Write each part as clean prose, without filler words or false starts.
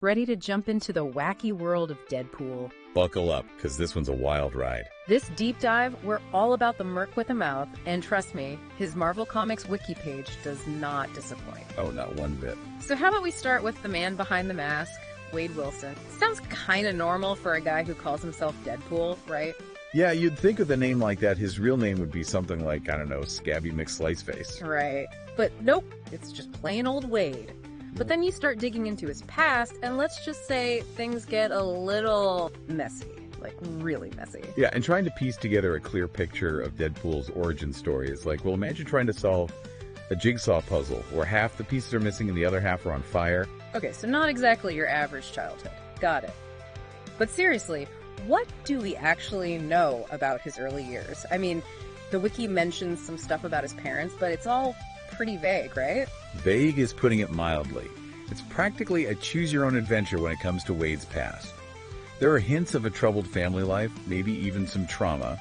Ready to jump into the wacky world of Deadpool? Buckle up, because this one's a wild ride. This deep dive, we're all about the Merc with a mouth, and trust me, his Marvel Comics wiki page does not disappoint. Oh, not one bit. So how about we start with the man behind the mask, Wade Wilson. Sounds kind of normal for a guy who calls himself Deadpool, right? Yeah, you'd think with a name like that, his real name would be something like, I don't know, Scabby McSliceface. Right. But nope, it's just plain old Wade. But then you start digging into his past, and let's just say things get a little messy. Like, really messy. Yeah, and trying to piece together a clear picture of Deadpool's origin story is like, well, imagine trying to solve a jigsaw puzzle where half the pieces are missing and the other half are on fire. Okay, so not exactly your average childhood. Got it. But seriously, what do we actually know about his early years? I mean, the wiki mentions some stuff about his parents, but it's all pretty vague, right? Vague is putting it mildly. It's practically a choose-your-own-adventure when it comes to Wade's past. There are hints of a troubled family life, maybe even some trauma,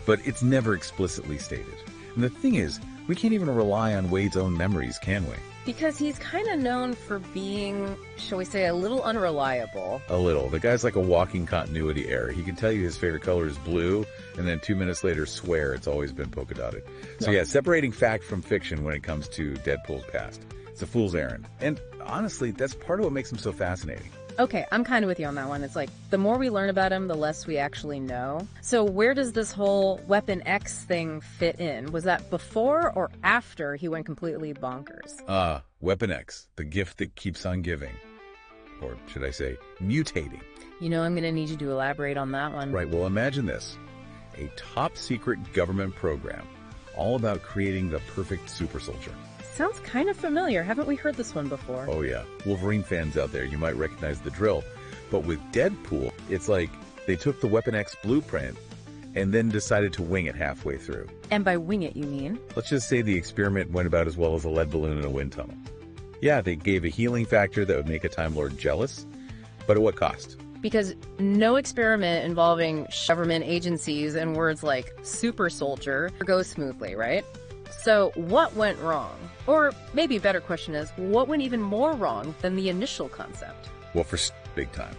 but it's never explicitly stated. And the thing is, we can't even rely on Wade's own memories, can we? Because he's kind of known for being, shall we say, a little unreliable. A little. The guy's like a walking continuity error. He can tell you his favorite color is blue, and then 2 minutes later swear it's always been polka dotted. So yeah, separating fact from fiction when it comes to Deadpool's past. It's a fool's errand. And honestly, that's part of what makes him so fascinating. Okay, I'm kind of with you on that one. It's like, the more we learn about him, the less we actually know. So where does this whole Weapon X thing fit in? Was that before or after he went completely bonkers? Weapon X, the gift that keeps on giving. Or should I say, mutating. You know, I'm going to need you to elaborate on that one. Right, well, imagine this. A top-secret government program all about creating the perfect super soldier. Sounds kind of familiar. Haven't we heard this one before? Oh yeah. Wolverine fans out there, you might recognize the drill. But with Deadpool, it's like they took the Weapon X blueprint and then decided to wing it halfway through. And by wing it, you mean? Let's just say the experiment went about as well as a lead balloon in a wind tunnel. Yeah, they gave a healing factor that would make a Time Lord jealous, but at what cost? Because no experiment involving government agencies and words like super soldier goes smoothly, right? So what went wrong? Or maybe a better question is, what went even more wrong than the initial concept? Well, for big time.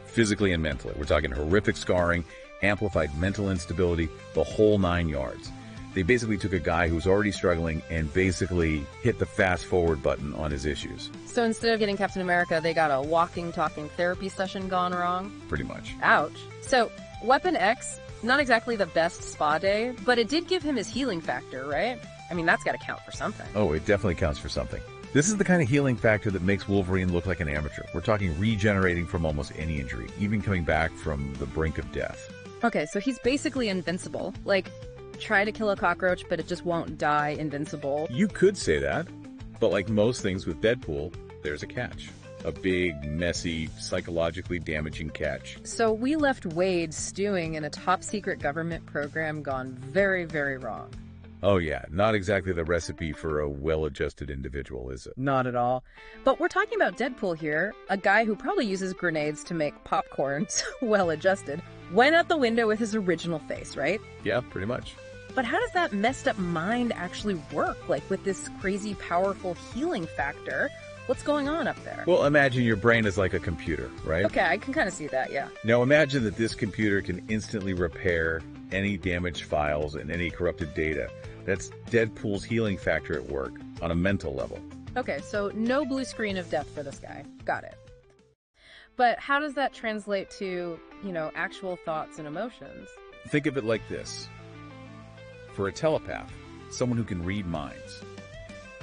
Physically and mentally. We're talking horrific scarring, amplified mental instability, the whole 9 yards. They basically took a guy who was already struggling and basically hit the fast forward button on his issues. So instead of getting Captain America, they got a walking, talking therapy session gone wrong? Pretty much. Ouch. So Weapon X, not exactly the best spa day, but it did give him his healing factor, right? I mean, that's got to count for something. Oh, it definitely counts for something. This is the kind of healing factor that makes Wolverine look like an amateur. We're talking regenerating from almost any injury, even coming back from the brink of death. Okay, so he's basically invincible. Like, try to kill a cockroach, but it just won't die invincible. You could say that, but like most things with Deadpool, there's a catch. A big, messy, psychologically damaging catch. So we left Wade stewing in a top-secret government program gone very, very wrong. Oh yeah, not exactly the recipe for a well-adjusted individual, is it? Not at all. But we're talking about Deadpool here, a guy who probably uses grenades to make popcorn, so well-adjusted, went out the window with his original face, right? Yeah, pretty much. But how does that messed up mind actually work? Like, with this crazy, powerful healing factor, what's going on up there? Well, imagine your brain is like a computer, right? Okay, I can kind of see that, yeah. Now imagine that this computer can instantly repair any damaged files and any corrupted data. That's Deadpool's healing factor at work, on a mental level. Okay, so no blue screen of death for this guy. Got it. But how does that translate to, actual thoughts and emotions? Think of it like this. For a telepath, someone who can read minds,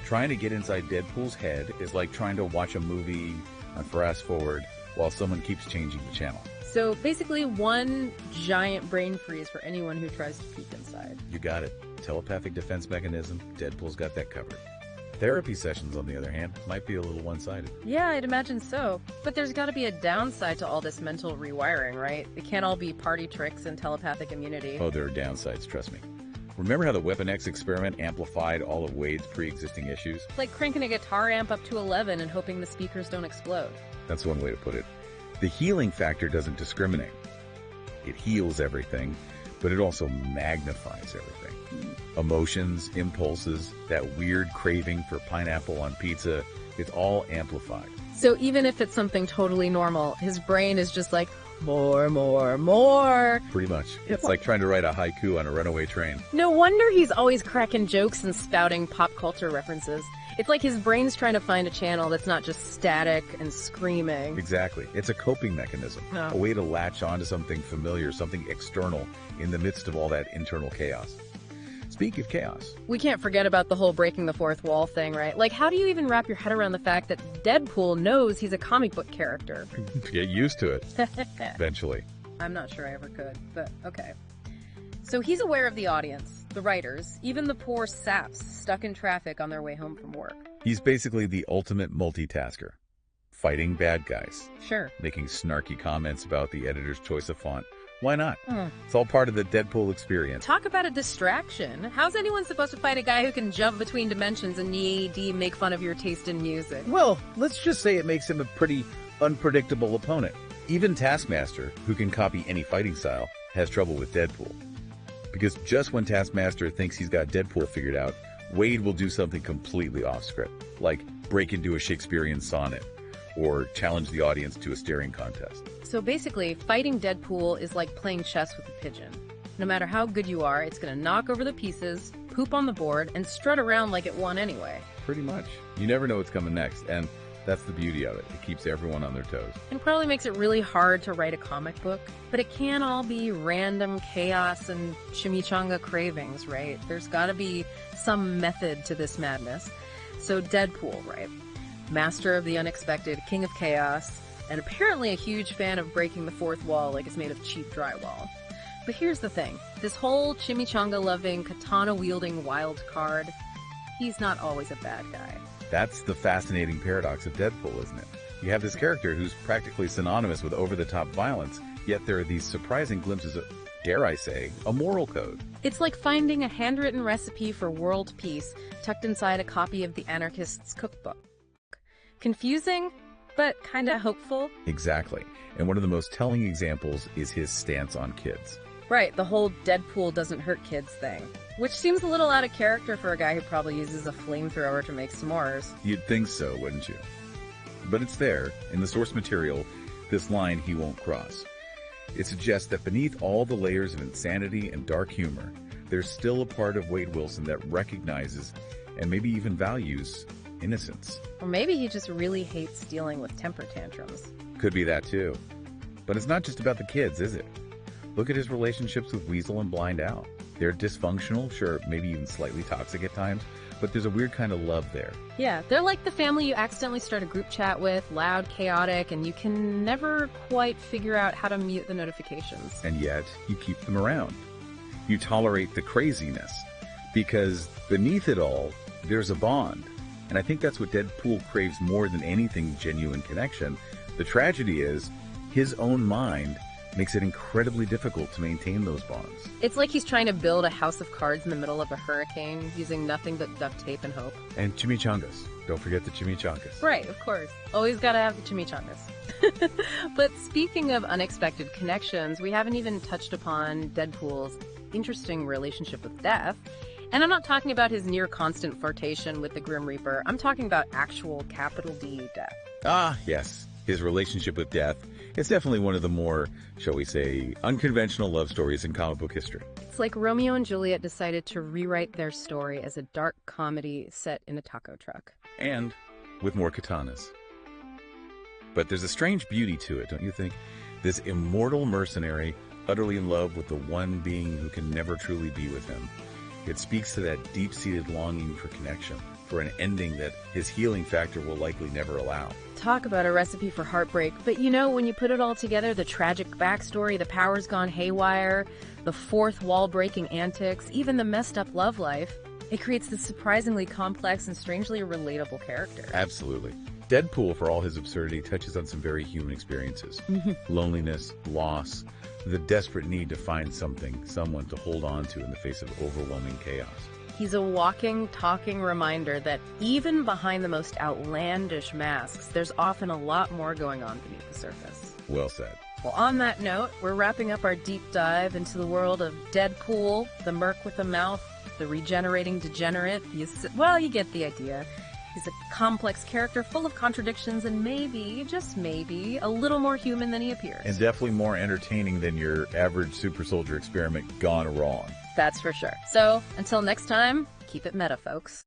trying to get inside Deadpool's head is like trying to watch a movie on fast forward while someone keeps changing the channel. So basically one giant brain freeze for anyone who tries to peek inside. You got it. Telepathic defense mechanism, Deadpool's got that covered. Therapy sessions, on the other hand, might be a little one-sided. Yeah, I'd imagine so. But there's got to be a downside to all this mental rewiring, right? It can't all be party tricks and telepathic immunity. Oh, there are downsides, trust me. Remember how the Weapon X experiment amplified all of Wade's pre-existing issues? Like cranking a guitar amp up to 11 and hoping the speakers don't explode. That's one way to put it. The healing factor doesn't discriminate. It heals everything, but it also magnifies everything. Emotions, impulses, that weird craving for pineapple on pizza, it's all amplified. So even if it's something totally normal, his brain is just like, more, more, more. Pretty much. It's like trying to write a haiku on a runaway train. No wonder he's always cracking jokes and spouting pop culture references. It's like his brain's trying to find a channel that's not just static and screaming. Exactly. It's a coping mechanism, a way to latch onto something familiar, something external in the midst of all that internal chaos. Speak of chaos. We can't forget about the whole breaking the fourth wall thing, right? Like, how do you even wrap your head around the fact that Deadpool knows he's a comic book character? Get used to it. Eventually. I'm not sure I ever could, but okay. So he's aware of the audience, the writers, even the poor saps stuck in traffic on their way home from work. He's basically the ultimate multitasker. Fighting bad guys. Sure. Making snarky comments about the editor's choice of font. Why not? It's all part of the Deadpool experience. Talk about a distraction. How's anyone supposed to fight a guy who can jump between dimensions and make fun of your taste in music? Well, let's just say it makes him a pretty unpredictable opponent. Even Taskmaster, who can copy any fighting style, has trouble with Deadpool. Because just when Taskmaster thinks he's got Deadpool figured out, Wade will do something completely off script, like break into a Shakespearean sonnet, or challenge the audience to a staring contest. So basically, fighting Deadpool is like playing chess with a pigeon. No matter how good you are, it's going to knock over the pieces, poop on the board, and strut around like it won anyway. Pretty much. You never know what's coming next, and that's the beauty of it. It keeps everyone on their toes. And probably makes it really hard to write a comic book, but it can't all be random chaos and chimichanga cravings, right? There's got to be some method to this madness. So Deadpool, right? Master of the unexpected, king of chaos, and apparently a huge fan of breaking the fourth wall like it's made of cheap drywall. But here's the thing. This whole chimichanga-loving, katana-wielding wild card, he's not always a bad guy. That's the fascinating paradox of Deadpool, isn't it? You have this character who's practically synonymous with over-the-top violence, yet there are these surprising glimpses of, dare I say, a moral code. It's like finding a handwritten recipe for world peace tucked inside a copy of the anarchist's cookbook. Confusing, but kinda hopeful. Exactly. And one of the most telling examples is his stance on kids. Right, the whole Deadpool doesn't hurt kids thing. Which seems a little out of character for a guy who probably uses a flamethrower to make s'mores. You'd think so, wouldn't you? But it's there, in the source material, this line he won't cross. It suggests that beneath all the layers of insanity and dark humor, there's still a part of Wade Wilson that recognizes, and maybe even values, innocence. Or maybe he just really hates dealing with temper tantrums. Could be that too. But it's not just about the kids, is it? Look at his relationships with Weasel and Blind Owl. They're dysfunctional, sure, maybe even slightly toxic at times, but there's a weird kind of love there. Yeah, they're like the family you accidentally start a group chat with, loud, chaotic, and you can never quite figure out how to mute the notifications. And yet, you keep them around. You tolerate the craziness, because beneath it all, there's a bond. And I think that's what Deadpool craves more than anything genuine connection. The tragedy is, his own mind makes it incredibly difficult to maintain those bonds. It's like he's trying to build a house of cards in the middle of a hurricane using nothing but duct tape and hope. And chimichangas. Don't forget the chimichangas. Right, of course. Always gotta have the chimichangas. But speaking of unexpected connections, we haven't even touched upon Deadpool's interesting relationship with death. And I'm not talking about his near constant flirtation with the Grim Reaper. I'm talking about actual capital D death. Ah, yes. His relationship with death is definitely one of the more, shall we say, unconventional love stories in comic book history. It's like Romeo and Juliet decided to rewrite their story as a dark comedy set in a taco truck. And with more katanas. But there's a strange beauty to it, don't you think? This immortal mercenary, utterly in love with the one being who can never truly be with him. It speaks to that deep-seated longing for connection, for an ending that his healing factor will likely never allow. Talk about a recipe for heartbreak. But you know, when you put it all together, the tragic backstory, the powers gone haywire, the fourth wall-breaking antics, even the messed up love life, it creates this surprisingly complex and strangely relatable character. Absolutely. Deadpool, for all his absurdity, touches on some very human experiences. Loneliness, loss, the desperate need to find something, someone to hold on to in the face of overwhelming chaos. He's a walking, talking reminder that even behind the most outlandish masks, there's often a lot more going on beneath the surface. Well said. Well, on that note, we're wrapping up our deep dive into the world of Deadpool, the Merc with a mouth, the regenerating degenerate. You get the idea. He's a complex character full of contradictions and maybe, just maybe, a little more human than he appears. And definitely more entertaining than your average super soldier experiment gone wrong. That's for sure. So, until next time, keep it meta, folks.